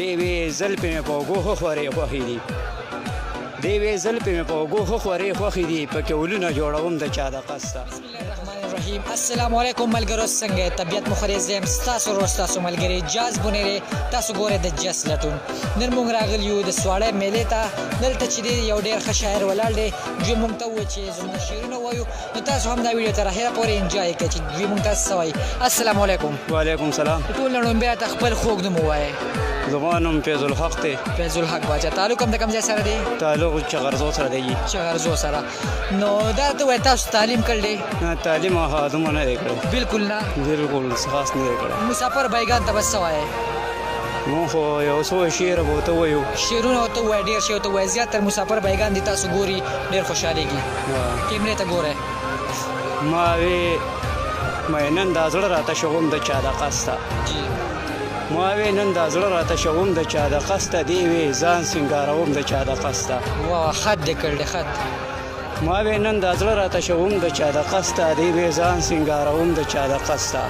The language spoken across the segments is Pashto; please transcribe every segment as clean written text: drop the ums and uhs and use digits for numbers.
دی وی زلفې مې په اوږو ښه خورې خوښې دي دی وی زلفې مې په اوږو ښه خورې خوښې دي پکې ولونه جوړوم د چا د قصده. بسم الله الرحمن الرحیم. السلام علیکم ملګرو، څنګه طبیعت مو خریز یم ستاسو ورور ستاسو ملګری جاز بونیری. تاسو ګورئ د جس لټون. نن موږ راغلي یو د سواړی میلې ته. دلته چې دی یو ډېر ښه شاعر ولاړ دی. دوی موږ ته وویل چې زموږ شعرونه ووایو، نو تاسو هم دا ویډیو تر اخره پورې انجوای کړئ چې دوی موږ ته څه وایي. السلام علیکم. وعلیکم سلام. ټول نه لومبې راته خپل خوږ نوم ووایئ. زما نوم فیض الحق دی. فیض الحق باچا. تعلق هم د کوم ځای سره دی؟ تعلق چغرزو سره دی. چغرزو سره. نو دا ته وایي تاسو تعلیم کړی دی؟ تعلیم دومره نه دی کړی. بالکل نه. بالکل خاص نه دی کړی. مسافر بیګان ته بس څه وایئ؟ مونږ خو یو څو شعر به ورته ووایو. شعرونه ورته ووایه، ډېر شی ورته ووایه. زیاتر مسافر بیګان دي، تاسو ګوري ډېر خوشحالېږي. کیمرې ته ګورئ. ما وی نن دا زړه راته شوم د چا د قصده. ما وی نن دا زړه راته شوم د چا د قصده. دی وی ځان سینګاروم د چا د قصده. واه خط دې کړ دی خط. ما وی نن دا زړه راته شوم د چا د قصده. دی وی ځان سینګاروم د چا د قصده.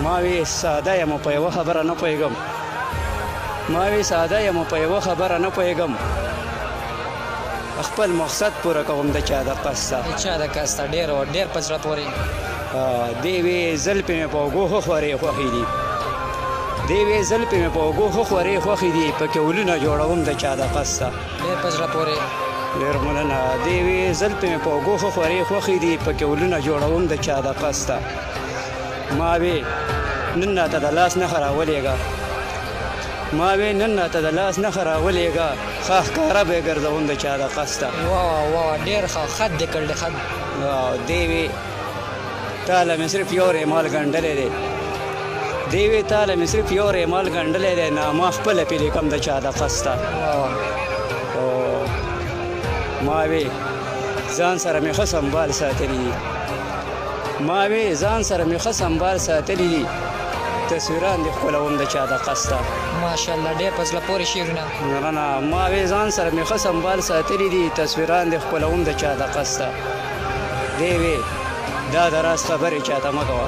ما وی ساده یم په یوه خبره نه پوهېږم. ما وی ساده یم په یوه خبره نه پوهېږم. خپل مقصد پوره کوم د چا د قصده. د چا د قصده. ډېر په زړه پورې. دی وی زلفې مې په اوږو ښه خورې خوښې دي دی وی زلفې مې په اوږو ښه خورې خوښې دي پکې ولونه جوړوم د چا د قصده. ډېر په زړه پورې. ډېر مننه. دی وی زلفې مې په اوږو ښه خورې خوښې دي پکې ولونه جوړوم د چا د قصده. ما وی نن راته د لاس نښه راولېږه. ما وی نن راته د لاس نښه راولېږه. ښه ښکاره به یې ګرځوم د چا د قصده. واه ډېر ښه خط دې کړ دی خط. دی وی تاله مې صرف یو ریمال ګنډلی دی. دی وی تاله مې صرف یو ریمال ګنډلی دی. نامه خپله پې لیکم د چا د قصده. ما وی ځان سره مې ښه سنبال ساتلی دي. ما وی ځان سره مې ښه سنبال ساتلی دي. تصویران دې ښکلوم د چا د قصده. ماشاءالله ډېر په زړه پورې شعرونه. نه ما وی ځان سره مې ښه سنبال ساتلی دي. تصویران دې ښکلوم د چا د قصده. دی وی دا د راز خبرې چاته مه کوه.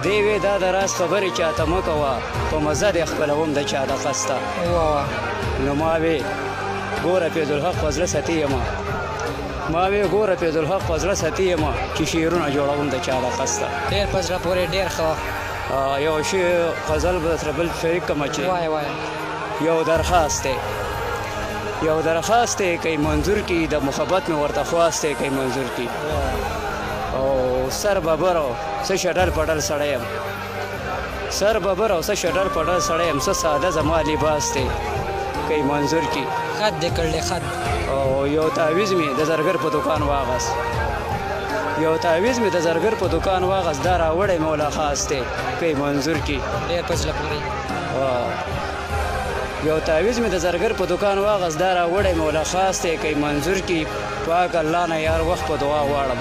دی وی دا د راز خبرې چاته مه کوه. په مزه دې خپلوم د چا د قصده. نو ما وی ګوره فیض الحق په زړه ساتي یمه. ما وی ګوره فیض الحق په زړه ساتي یمه چې شعرونه جوړوم د چا د قصده. ډېر په زړه پورې. ډېر ښه. یو شی غزل به درسره بل شریک کړمه چې یو درخواست دی. یو درخواست دی که منظور کړي د محبت مې ورته خواست دی که منظور کړي. او سر ببر او څه شډل پډل سړی یم. سر ببر او څه شډل پډل سړی یم. څه ساده زما لباس دی که منظور کړي. خط دې کړ دی خط. او یو تعویض مې د زرګر په دوکان واغست. یو تعویض مې د زرګر په دوکان واغست. دا راوړی مې ولا خاص دی که منظور کړي. ډېر په زړه پورې. یو تعویض مې د زرګر په دوکان واغست. دا راوړی مې ولا خاص دی که منظور کړي. پاک الله نه یار وخت په دعا غواړم.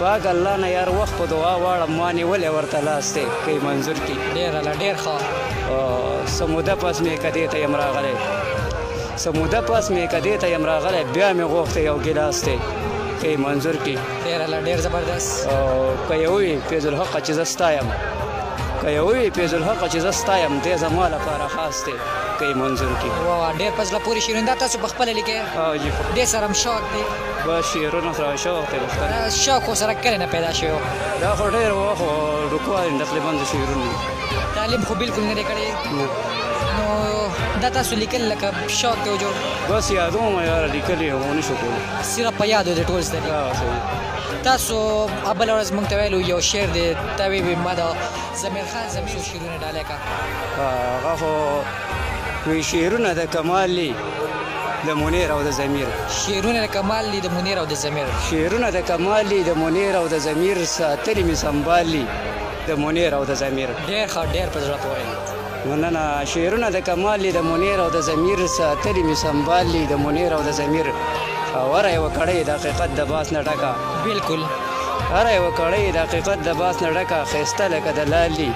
پاک الله نه یار وخت په دعا غواړم. ما نیولې ورته لاس دی که منظور کړي. ډېر ښه. څه موده پس مې که دې ته یم راغلی. څه موده پس مې که دې ته یم راغلی. بیا مې غوښتی یو ګیلاس دی که منظور کړي. ډېر زبردست. که یې ووایي فیض الحقه چې زه ستا یم. که یې ووایي فیض الحقه چې زه ستا یم. دی زما لپاره خاص دی که یې منظور کړي. ډېر په زړه پورې شعرونه. دا تاسو په خپله لیکئ؟ دې سره هم شوق دی؟ بس شعرونه سره شوق دی. شوق خو سره کله نه پیدا شوی؟ دا خو ډېر وخت ډوکوال تقریبا د شعرونه. تعلیم خو بالکل نه دی کړی؟ نو دا تاسو لیکل لکه شوق دی جوړ؟ بس یادوم یاره لیکل یې خو نه شو کولی. صرف په یادو دی ټول زده دي. تاسو بله ورځ موږ ته ویلو یو شعر دی. تا وی ما د ضمیر خان ضمیر شعرونه ډالۍ کړه. هغه خو وی شعرونه د کمال دي د منیر او د ضمیر. شعرونه د کمال دي د منیر او د ضمیر. شعرونه د کمال دي د منیر او د ضمیر. ساتلي مې سنبال دي د منیر او د ضمیر. ډېر ښه. ډېر په زړه پورې. مننه. شعرونه د کمال دي د منیر او د ضمیر. ساتلي مې سنبال دي د منیر او د ضمیر. هره یوه کړۍ د حقیقت د باس نه ډکه. بالکل. هره یوه کړۍ د حقیقت د باس نه ډکه. ښایسته لکه د لال دي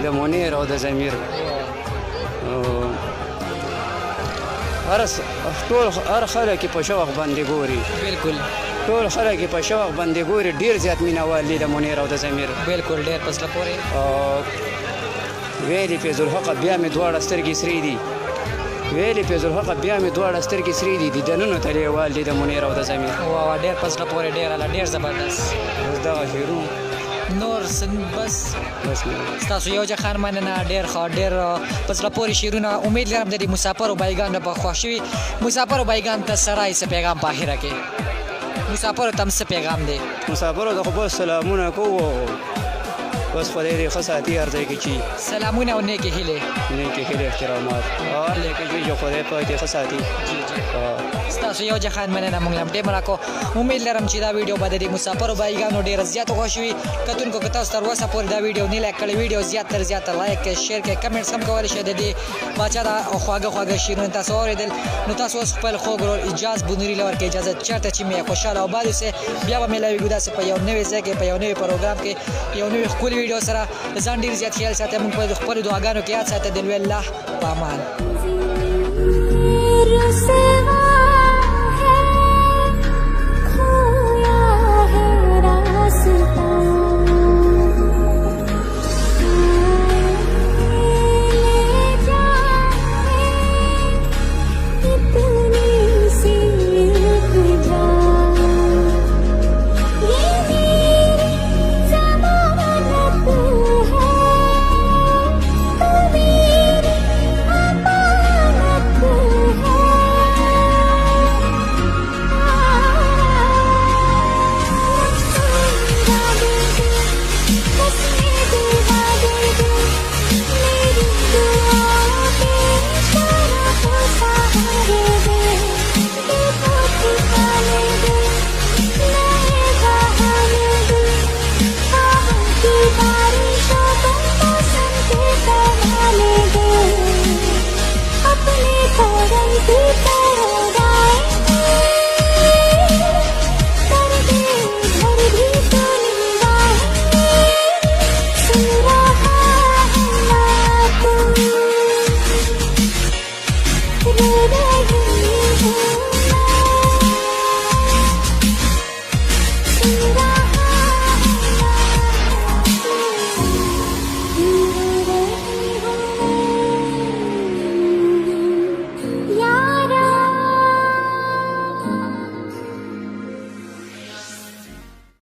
د منیر او د ضمیر. هر خلک په شوق باندې ګوري. بالکل. ټول خلک په شوق باندې ګوري. ډېر زیات مینه وال دي د منیر او د ضمیر. بالکل. ډېر په زړه پورې. ویلې فیض الحق بیا مې دواړه سترګې سرې دي ویلې فیض الحق بیا مې دواړه سترګې سرې دي د دنونو تلیوال دي د منیر او د ضمیر واه ډېر په زړه پورې ډېر اعلی ډېر زبردست بس دغه شعرونه نور بس بس مې ستاسو یو جهان مننه ډېر ښه ډېر په زړه پورې شعرونه امید لرم د دې مسافرو بایګانو په خوښ شوي مسافرو بایګان ته سرای څه پیغام په آخره کې مسافرو ته هم څه پیغام دی مسافرو ته خو بس سلامونه کوو بس خدای دې ښه ساتي هر ځای کې چې سلامونه او نیکې هیلې نیکې هیلې احترامات هر ځای کې چې خدای پاک دې ښه ساتي ستاسو یو جهان مننه موږ هم ډېر راکو امید لرم چې دا ویډیو به د دې مسافرو بایګانو ډېره زیاته خوښ وي کتونکو که تاسو تر اوسه پورې دا ویډیو نه لایک کړی ویډیو زیات تر زیاته لایک کړئ شیر کړئ کمنټس هم کولی شئ د دې باچا دا خواږه خواږه شعرونه تاسو واورېدل نو تاسو اوس خپل خوږ ورور اجاز بونري له ورکړئ اجازه چېرته چې مې خوشحاله او باد اوسئ بیا به میلاویږو داسې په یو نوي ځای کې په یو نوي پروګرام کې یو نوي ښکلي ویډیو سره د ځان ډېر زیات خیال ساتئ موږ په خپلو دعاګانو کې یاد ساتئ د لوی الله په امان